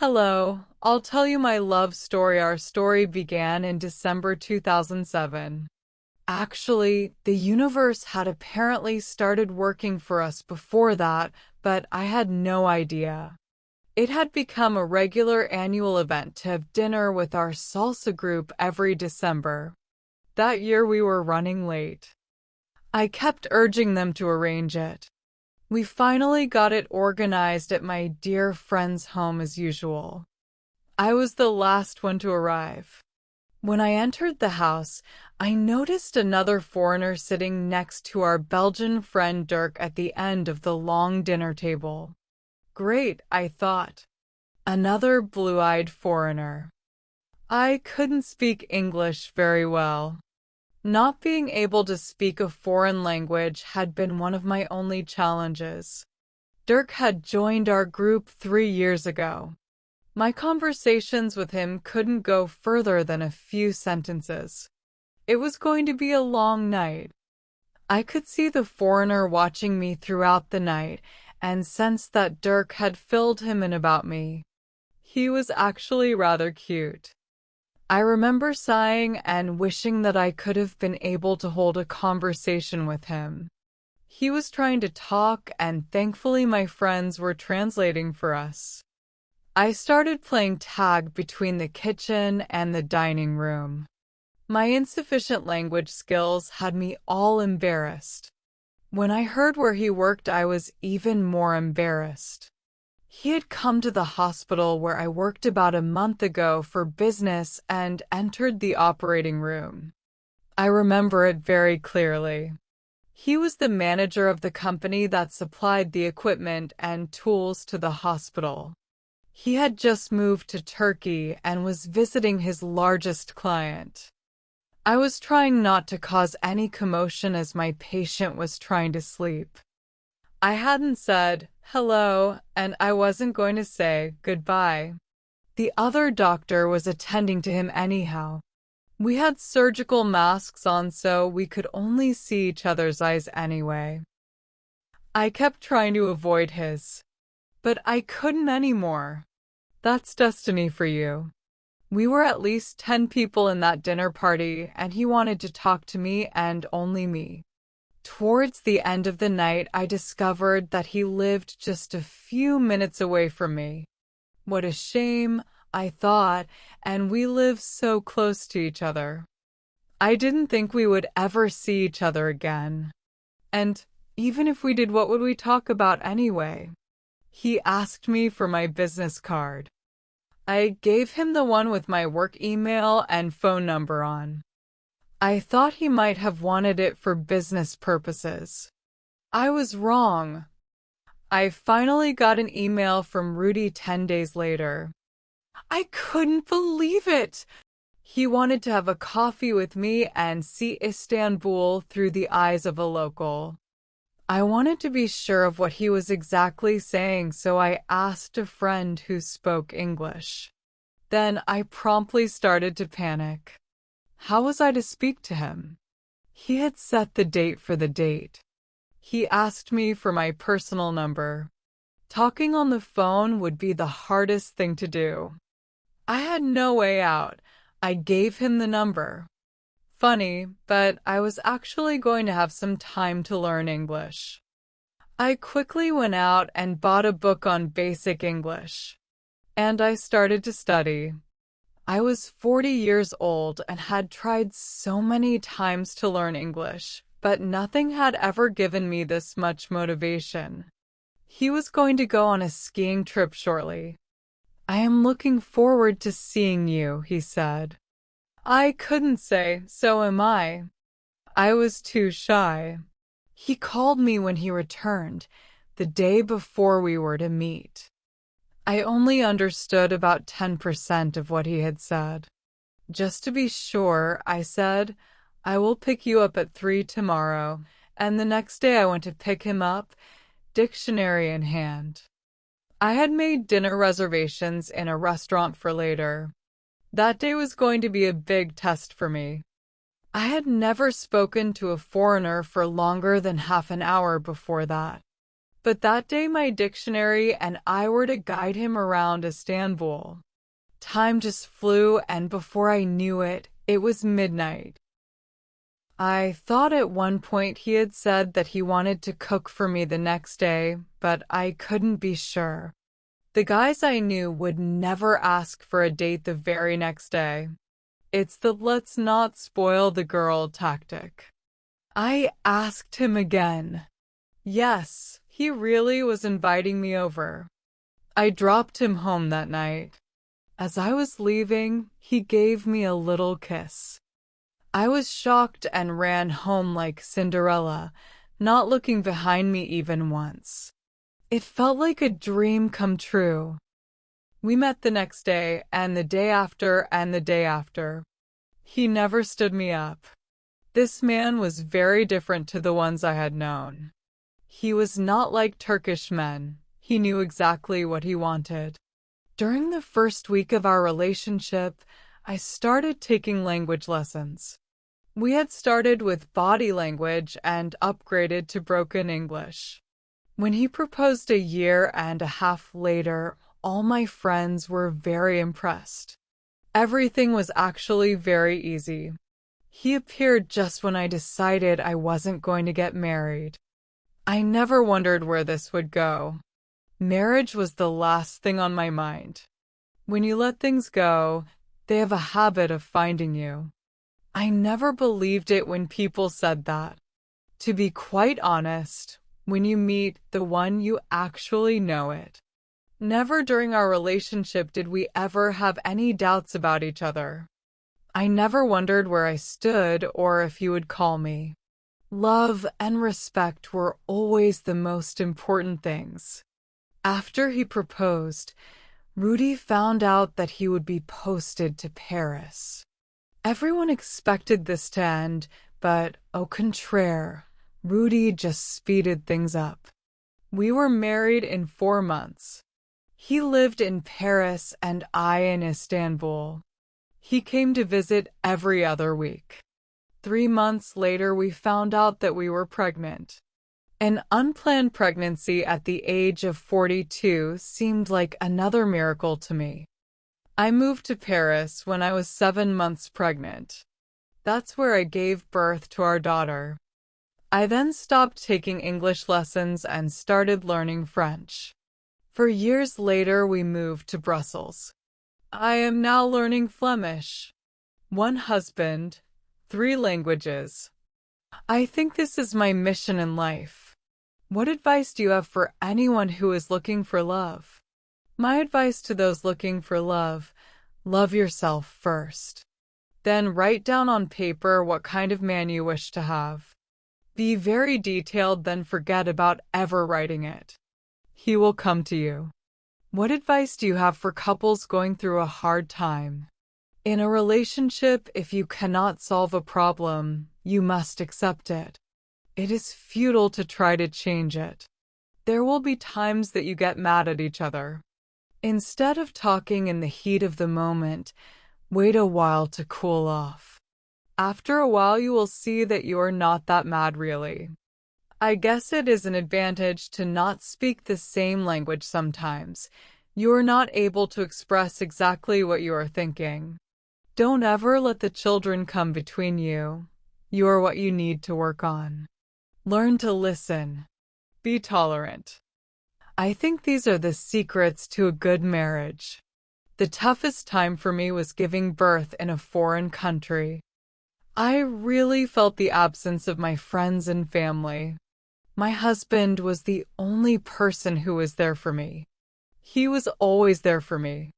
Hello, I'll tell you my love story. Our story began in December 2007. Actually, the universe had apparently started working for us before that, but I had no idea. It had become a regular annual event to have dinner with our salsa group every December. That year we were running late. I kept urging them to arrange it. We finally got it organized at my dear friend's home as usual. I was the last one to arrive. When I entered the house, I noticed another foreigner sitting next to our Belgian friend Dirk at the end of the long dinner table. Great, I thought. Another blue-eyed foreigner. I couldn't speak English very well. Not being able to speak a foreign language had been one of my only challenges. Dirk had joined our group 3 years ago. My conversations with him couldn't go further than a few sentences. It was going to be a long night. I could see the foreigner watching me throughout the night and sensed that Dirk had filled him in about me. He was actually rather cute. I remember sighing and wishing that I could have been able to hold a conversation with him. He was trying to talk, and thankfully my friends were translating for us. I started playing tag between the kitchen and the dining room. My insufficient language skills had me all embarrassed. When I heard where he worked, I was even more embarrassed. He had come to the hospital where I worked about a month ago for business and entered the operating room. I remember it very clearly. He was the manager of the company that supplied the equipment and tools to the hospital. He had just moved to Turkey and was visiting his largest client. I was trying not to cause any commotion as my patient was trying to sleep. I hadn't said hello, and I wasn't going to say goodbye. The other doctor was attending to him anyhow. We had surgical masks on, so we could only see each other's eyes anyway. I kept trying to avoid his, but I couldn't anymore. That's destiny for you. We were at least 10 people in that dinner party, and he wanted to talk to me and only me. Towards the end of the night, I discovered that he lived just a few minutes away from me. What a shame, I thought, and we lived so close to each other. I didn't think we would ever see each other again. And even if we did, what would we talk about anyway? He asked me for my business card. I gave him the one with my work email and phone number on. I thought he might have wanted it for business purposes. I was wrong. I finally got an email from Rudy 10 days later. I couldn't believe it! He wanted to have a coffee with me and see Istanbul through the eyes of a local. I wanted to be sure of what he was exactly saying, so I asked a friend who spoke English. Then I promptly started to panic. How was I to speak to him? He had set the date for the date. He asked me for my personal number. Talking on the phone would be the hardest thing to do. I had no way out. I gave him the number. Funny, but I was actually going to have some time to learn English. I quickly went out and bought a book on basic English. And I started to study. I was 40 years old and had tried so many times to learn English, but nothing had ever given me this much motivation. He was going to go on a skiing trip shortly. I am looking forward to seeing you, he said. I couldn't say, so am I. I was too shy. He called me when he returned, the day before we were to meet. I only understood about 10% of what he had said. Just to be sure, I said, I will pick you up at 3 tomorrow, and the next day I went to pick him up, dictionary in hand. I had made dinner reservations in a restaurant for later. That day was going to be a big test for me. I had never spoken to a foreigner for longer than half an hour before that. But that day my dictionary and I were to guide him around Istanbul. Time just flew, and before I knew it, it was midnight. I thought at one point he had said that he wanted to cook for me the next day, but I couldn't be sure. The guys I knew would never ask for a date the very next day. It's the let's not spoil the girl tactic. I asked him again. Yes, he really was inviting me over. I dropped him home that night. As I was leaving, he gave me a little kiss. I was shocked and ran home like Cinderella, not looking behind me even once. It felt like a dream come true. We met the next day, and the day after, and the day after. He never stood me up. This man was very different to the ones I had known. He was not like Turkish men. He knew exactly what he wanted. During the first week of our relationship, I started taking language lessons. We had started with body language and upgraded to broken English. When he proposed a year and a half later, all my friends were very impressed. Everything was actually very easy. He appeared just when I decided I wasn't going to get married. I never wondered where this would go. Marriage was the last thing on my mind. When you let things go, they have a habit of finding you. I never believed it when people said that. To be quite honest, when you meet the one, you actually know it. Never during our relationship did we ever have any doubts about each other. I never wondered where I stood or if he would call me. Love and respect were always the most important things. After he proposed, Rudy found out that he would be posted to Paris. Everyone expected this to end, but au contraire, Rudy just speeded things up. We were married in 4 months. He lived in Paris and I in Istanbul. He came to visit every other week. 3 months later, we found out that we were pregnant. An unplanned pregnancy at the age of 42 seemed like another miracle to me. I moved to Paris when I was 7 months pregnant. That's where I gave birth to our daughter. I then stopped taking English lessons and started learning French. For years later, we moved to Brussels. I am now learning Flemish. 1 husband, 3 languages. I think this is my mission in life. What advice do you have for anyone who is looking for love? My advice to those looking for love: love yourself first. Then write down on paper what kind of man you wish to have. Be very detailed, then forget about ever writing it. He will come to you. What advice do you have for couples going through a hard time? In a relationship, if you cannot solve a problem, you must accept it. It is futile to try to change it. There will be times that you get mad at each other. Instead of talking in the heat of the moment, wait a while to cool off. After a while, you will see that you are not that mad really. I guess it is an advantage to not speak the same language sometimes. You are not able to express exactly what you are thinking. Don't ever let the children come between you. You are what you need to work on. Learn to listen. Be tolerant. I think these are the secrets to a good marriage. The toughest time for me was giving birth in a foreign country. I really felt the absence of my friends and family. My husband was the only person who was there for me. He was always there for me.